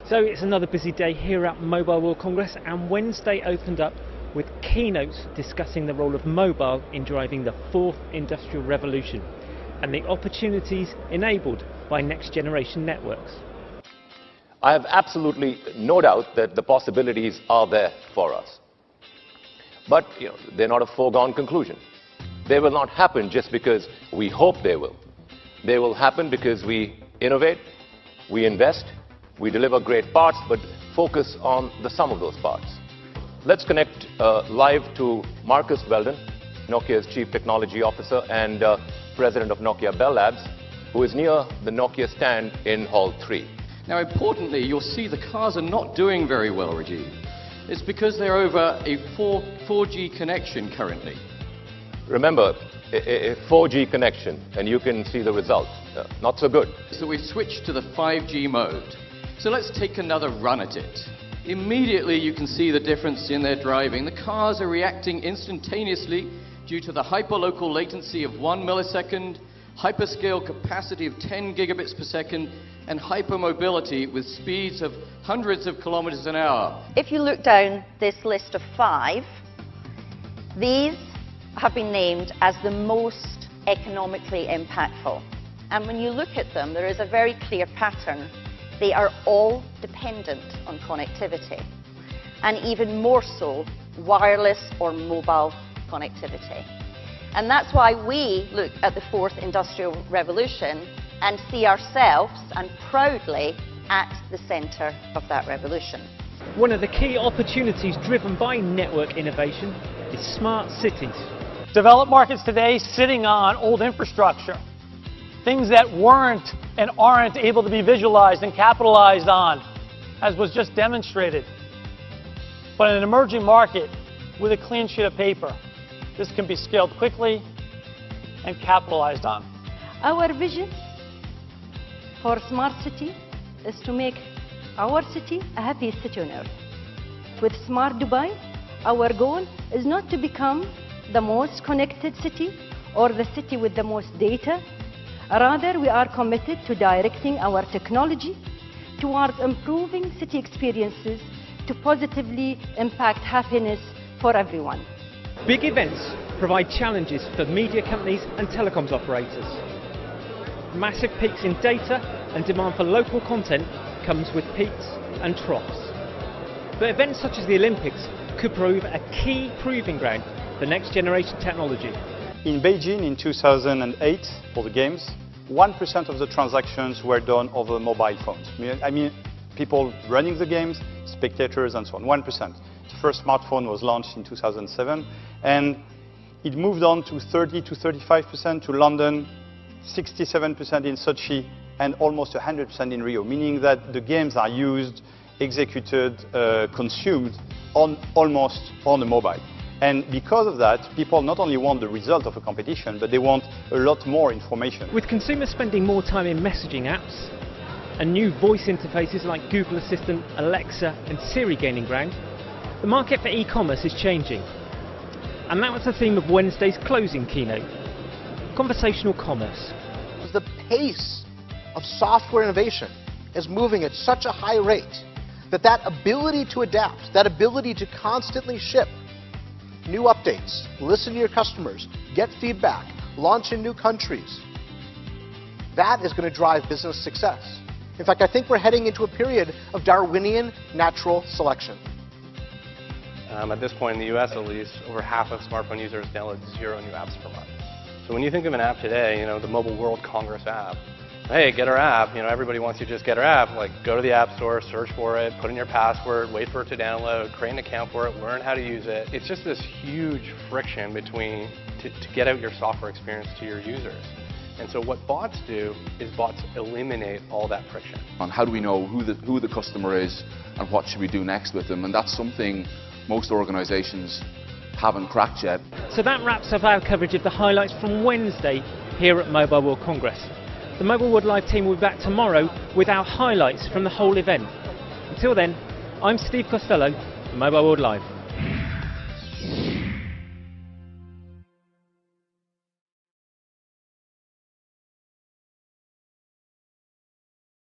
So it's another busy day here at Mobile World Congress, and Wednesday opened up with keynotes discussing the role of mobile in driving the fourth industrial revolution and the opportunities enabled by next generation networks. I have absolutely no doubt that the possibilities are there for us. But they're not a foregone conclusion. They will not happen just because we hope they will. They will happen because we innovate, we invest, we deliver great parts, but focus on the sum of those parts. Let's connect live to Marcus Weldon, Nokia's Chief Technology Officer and President of Nokia Bell Labs, who is near the Nokia stand in Hall 3. Now, importantly, you'll see the cars are not doing very well, Rajiv. It's because they're over a 4G connection currently. Remember, a 4G connection, and you can see the result. Not so good. So we've switched to the 5G mode. So let's take another run at it. Immediately you can see the difference in their driving. The cars are reacting instantaneously due to the hyperlocal latency of 1 millisecond, hyperscale capacity of 10 gigabits per second, and hypermobility with speeds of hundreds of kilometers an hour. If you look down this list of 5, these have been named as the most economically impactful. And when you look at them, there is a very clear pattern. They are all dependent on connectivity, and even more so, wireless or mobile connectivity. And that's why we look at the fourth industrial revolution and see ourselves, and proudly, at the centre of that revolution. One of the key opportunities driven by network innovation is smart cities. Developed markets today sitting on old infrastructure, things that weren't and aren't able to be visualized and capitalized on, as was just demonstrated. But in an emerging market with a clean sheet of paper, this can be scaled quickly and capitalized on. Our vision for smart city is to make our city a happiest city on earth. With Smart Dubai, our goal is not to become the most connected city or the city with the most data. Rather, we are committed to directing our technology towards improving city experiences to positively impact happiness for everyone. Big events provide challenges for media companies and telecoms operators. Massive peaks in data and demand for local content comes with peaks and troughs. But events such as the Olympics could prove a key proving ground for next generation technology. In Beijing in 2008, for the games, 1% of the transactions were done over mobile phones. I mean, people running the games, spectators and so on, 1%. The first smartphone was launched in 2007, and it moved on to 30 to 35%, to London, 67% in Sochi, and almost 100% in Rio, meaning that the games are used, executed, consumed almost on the mobile. And because of that, people not only want the result of a competition, but they want a lot more information. With consumers spending more time in messaging apps and new voice interfaces like Google Assistant, Alexa and Siri gaining ground, the market for e-commerce is changing. And that was the theme of Wednesday's closing keynote, conversational commerce. The pace of software innovation is moving at such a high rate that ability to adapt, that ability to constantly ship new updates, listen to your customers, get feedback, launch in new countries, that is going to drive business success. In fact, I think we're heading into a period of Darwinian natural selection. At this point in the US at least, over half of smartphone users download 0 new apps per month. So when you think of an app today, the Mobile World Congress app, hey, get our app, everybody wants you to just get our app, like go to the App Store, search for it, put in your password, wait for it to download, create an account for it, learn how to use it. It's just this huge friction between to get out your software experience to your users. And so what bots do is bots eliminate all that friction. On how do we know who the customer is and what should we do next with them, and that's something most organizations haven't cracked yet. So that wraps up our coverage of the highlights from Wednesday here at Mobile World Congress. The Mobile World Live team will be back tomorrow with our highlights from the whole event. Until then, I'm Steve Costello, for Mobile World Live.